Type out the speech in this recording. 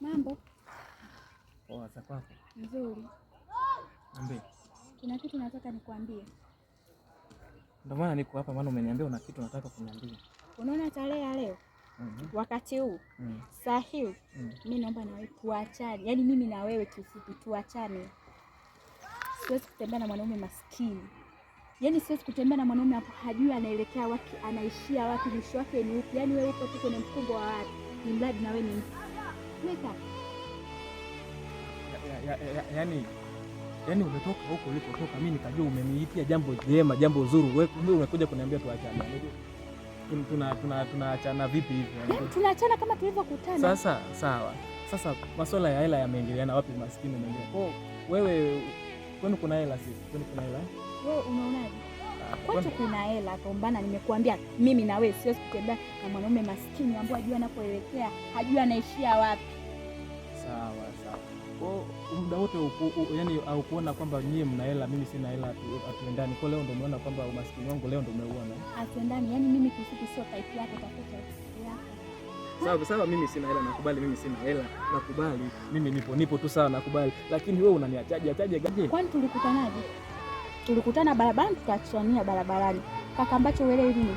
Mambo poa. Za kwako? nzuri. Niambie. Kuna kitu nataka nikwambie. Ndio maana niko hapa, maana umeniambia una kitu nataka kuniambia. Unaona tarehe ya leo? Wakati huu saa hii mimi naomba na wewe tuachane. Yaani mimi na wewe kifupi tuachane. Siwezi kutembea na mwanaume maskini. Yaani siwezi kutembea na mwanaume hapo hajui anaelekea wapi, anaishia wapi, mwisho wake ni upi. Yaani wewe uko tu kwenye mkumbo wa watu. Ni mradi na wewe ni meka. Yaani umetoka huko ulipotoka, mimi nikajua umeniitia jambo jema, jambo zuri. Wewe umekuja kuniambia tuachane. Tunaachana vipi hivi? Yaani tunaachana kama tulivyokutana. Sasa sawa. Sasa masuala ya hela yameingiliana wapi? Maskini mwingine. Kwa wewe kwani kuna hela sisi? Kwani kuna hela? Wewe unaonaje? Kwetu kuna hela Tombana, nimekuambia mimi na wewe siwezi kutembea na mwanaume maskini ambaye hajui anapoelekea, hajui anaishia wapi. Sawa. Kwa muda wote yani au kuona kwamba nyie mna hela, mimi sina hela, atuendani. Kwa leo ndio umeona kwamba umaskini wangu leo ndio umeuona. Atuendani, yani mimi kifupi sio type yako, tafuta yako. Sawa, mimi sina hela, nakubali. Mimi sina hela, nakubali. Mimi nipo tu sawa, nakubali. Lakini wewe unaniachaje gaje? Kwani tulikutanaje? Tulikutana barabarani, tukaachania barabarani. Kaka ambacho uelewi nini?